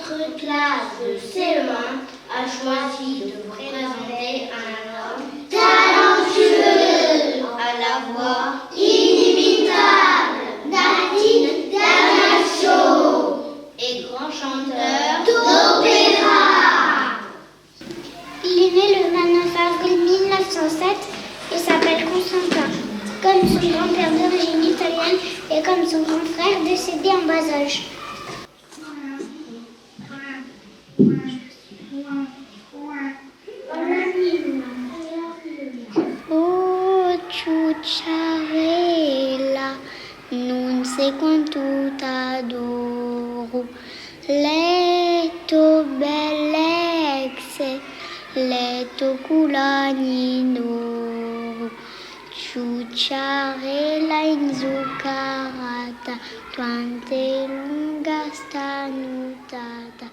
Notre classe de CE1 a choisi de vous présenter un homme talentueux, à la voix inimitable, Nadine d'Ajaccio, et grand chanteur d'opéra. Il est né le 29 avril 1907 et s'appelle Constantin, comme son grand-père d'origine italienne et comme son grand frère décédé en bas âge. Oh, ciucciarella, non sei quanto t'adoro, letto bellezze, letto culanino, ciucciarella inzuccarata, quante lunga sta nuotata.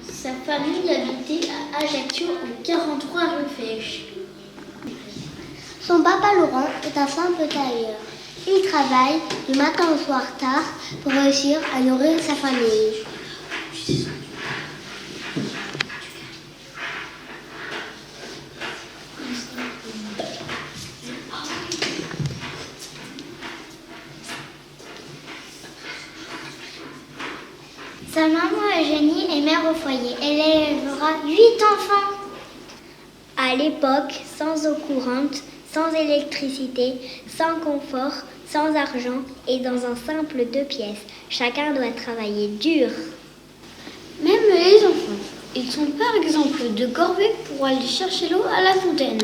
Sa famille habitait à Ajaccio en 43 rue Fesch. Son papa Laurent est un simple tailleur. Il travaille du matin au soir tard pour réussir à nourrir sa famille. Sa maman Eugénie est mère au foyer. Elle élèvera 8 enfants. À l'époque, sans eau courante, sans électricité, sans confort, sans argent et dans un simple 2 pièces. Chacun doit travailler dur. Même les enfants, ils sont par exemple de corvée pour aller chercher l'eau à la fontaine.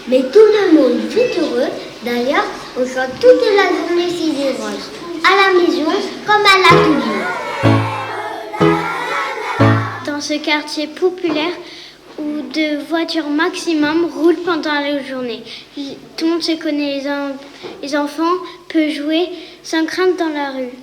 Mais tout le monde vit heureux. D'ailleurs, on chante toute la journée Ciseaux Roses. À la maison comme à l'atelier. Dans ce quartier populaire où 2 voitures maximum roulent pendant la journée, tout le monde se connaît, les enfants peuvent jouer sans crainte dans la rue.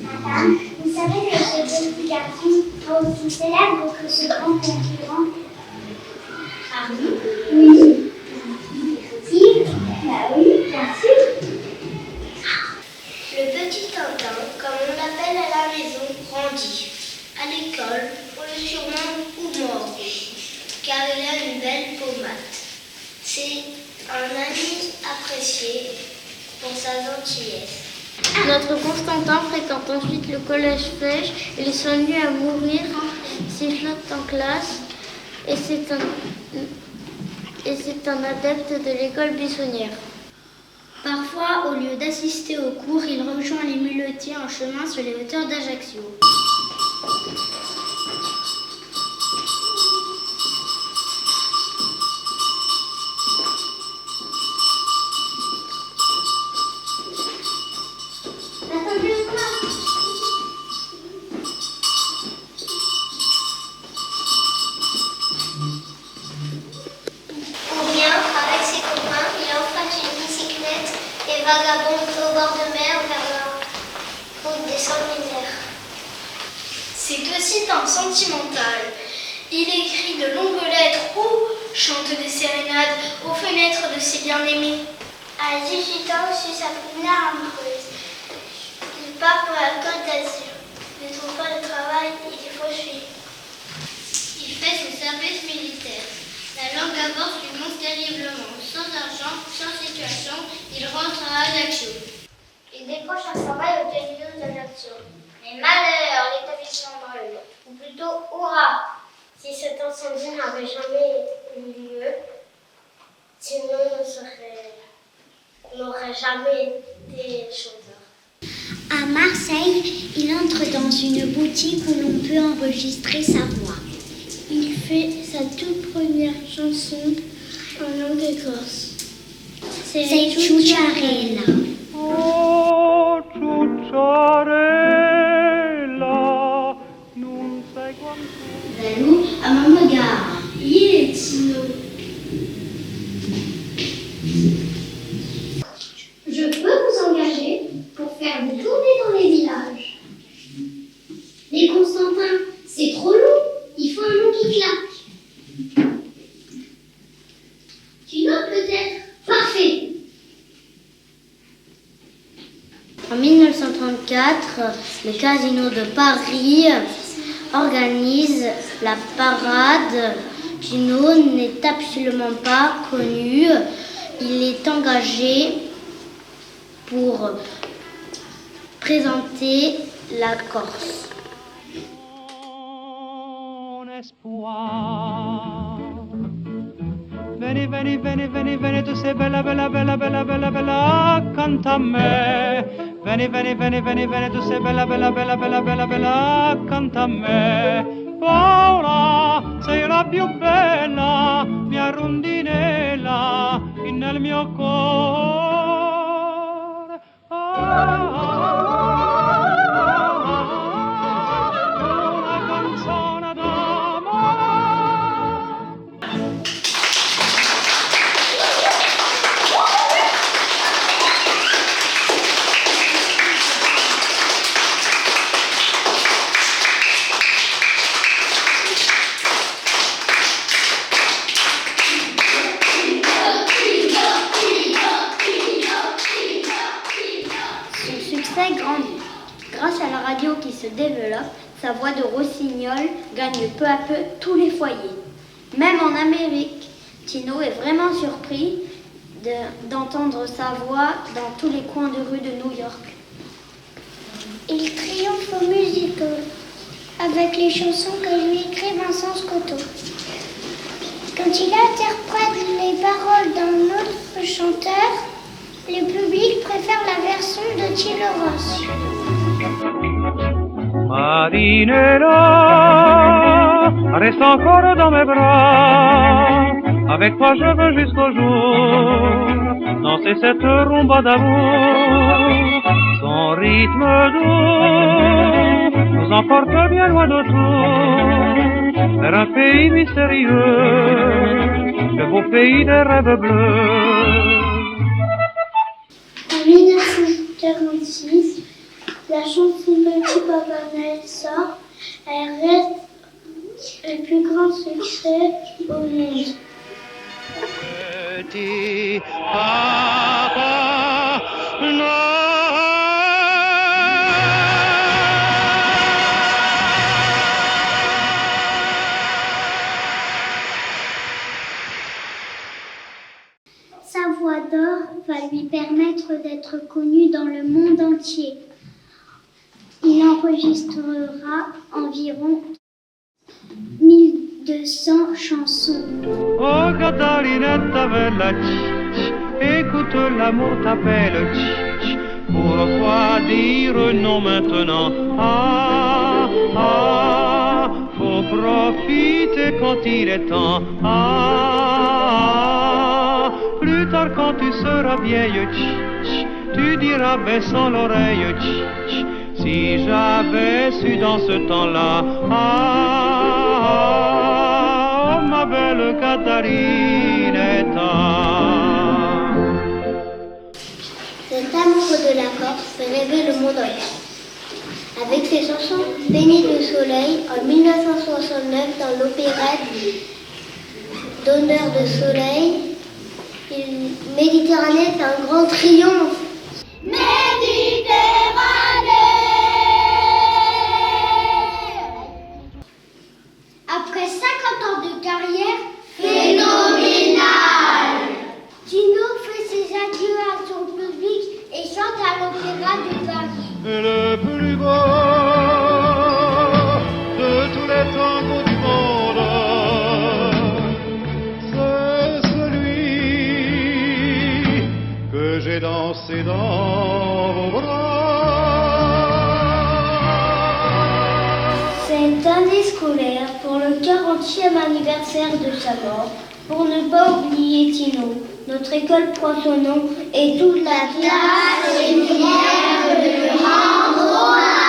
Madame, vous savez que ce petit garçon est aussi célèbre que ce grand concurrent. Ah oui? Oui. Bah oui, bien sûr. Le petit Tintin, comme on l'appelle à la maison, grandit. À l'école, on le surnomme Oumor, car il a une belle pommade. C'est un ami apprécié pour sa gentillesse. Notre Constantin fréquente ensuite le collège Fesch. Il s'ennuie à mourir, sifflote en classe et c'est un adepte de l'école buissonnière. Parfois, au lieu d'assister aux cours, il rejoint les muletiers en chemin sur les hauteurs d'Ajaccio. Vagabonde au bord de mer vers la route des sanguinaires. C'est aussi un sentimental. Il écrit de longues lettres ou chante des sérénades aux fenêtres de ses bien-aimés. À 18 ans, suit sa première amoureuse. Il part pour la Côte d'Azur. Ne trouve pas de travail, il est fauché. Il fait son service militaire. La langue avance lui monte terriblement. Sans argent, sans situation, il rentre à Ajaccio. Il décroche un travail au Télévision d'Ajaccio. Mais malheur, l'établissement brûle. Ou plutôt, hurrah! Si cet incendie n'avait jamais eu lieu, sinon on aurait jamais été chanteur. À Marseille, il entre dans une boutique où l'on peut enregistrer sa voix. Il fait sa toute première chanson en langue écorce. C'est Ciucciarella. Oh, Ciucciarella, non sai quanto... Valou, à mon regard, il est Tino. Je peux vous engager pour faire des tournées dans les villages. Mais Constantin, c'est trop long. Il faut un nom qui claque. Tino peut-être. Parfait. En 1934, le Casino de Paris organise la parade. Tino n'est absolument pas connu. Il est engagé pour présenter la Corse. Mon espoir. Veni, veni, veni, veni, veni, tu sei bella, bella, bella, bella, bella, bella, accanto a me. Veni, veni, veni, veni, veni, tu sei bella, bella, bella, bella, bella, bella, accanto a me. Paola, sei la più bella, mia rondinella, nel mio cuore. Una canzone d'amore. Son succès grandit. Grâce à la radio qui se développe, sa voix de rossignol gagne peu à peu tous les foyers. Même en Amérique, Tino est vraiment surpris d'entendre sa voix dans tous les coins de rue de New York. Il triomphe aux musicals avec les chansons que lui écrit Vincent Scotto. Quand il interprète les paroles d'un autre chanteur, le public préfère la version de Tino Rossi. Marinella, reste encore dans mes bras. Avec toi je veux jusqu'au jour danser cette rumba d'amour. Son rythme doux nous emporte bien loin d'autour vers un pays mystérieux, le beau pays des rêves bleus. En 1946, la chanson Petit Papa Noël sort. Elle reste le plus grand succès au monde. Petit Papa Noël. Sa voix d'or va lui permettre d'être connu dans le monde entier. Il enregistrera environ 1200 chansons. Oh Catalinetta bella, écoute l'amour t'appelle, pourquoi dire non maintenant? Ah, ah, faut profiter quand il est temps. Ah, plus tard quand tu seras vieille, tu diras baissant l'oreille, si j'avais su dans ce temps-là. Ah, oh, ma belle Catalinetta. Cet amoureux de la Corse fait rêver le monde entier. Avec ses chansons baignées de soleil, en 1969, dans l'opérette d'honneur de soleil, Méditerranée est un grand triomphe. Après 50 ans de carrière phénoménale, Tino fait ses adieux à son public et chante à l'Opéra de Paris. Et le plus beau de tous les tangos du monde, c'est celui que que j'ai dansé dans vos bras. C'est un année scolaire pour le 40e anniversaire de sa mort. Pour ne pas oublier Tino, notre école prend son nom et toute la classe est fière de lui rendre hommage.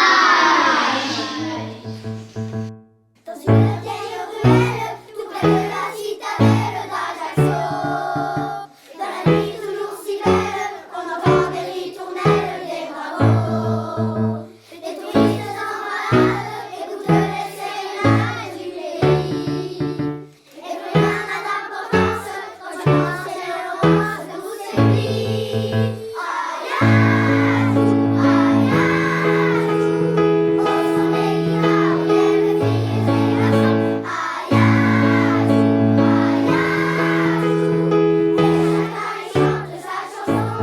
Dans une vieille ruelle, tout près de la citadelle d'Ajaccio, dans la nuit toujours si belle, on entend des ritournelles, des bravos. Des touristes en malade écoutent les sérénades du pays. Et plus rien n'a d'importance quand je pense à la romance de tous ces vies. Ayatou, ayatou, au son des guitares viennent filles et garçons. Ayatou, ayatou, et chacun y chante sa chanson.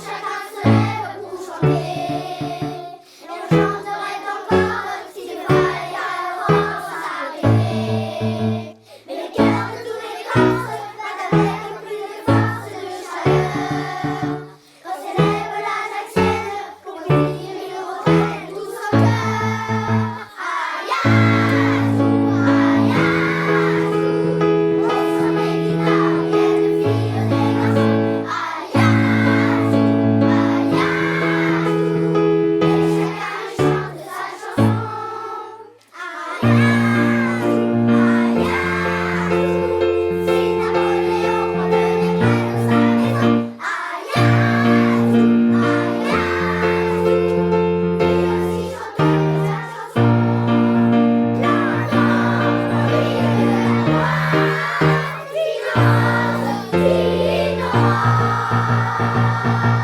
Chacun se lève pour chanter. Et on chanterait encore si le fallait à l'aurore s'arrêter. Mais les cœurs de tous les vacances battent avec plus de force de chaleur. Quand s'élève la Jacquienne pour cueillir une retraite tous au cœur. Ayatou, ayatou, au son des guitares viennent filles et garçons. Ayatou, ayatou, et chacun chante sa chanson. Ayatou, ayatou, si Napoléon revenait près de sa maison. Ayatou, ayatou, lui aussi chanteur de sa chanson. Tino, Tino.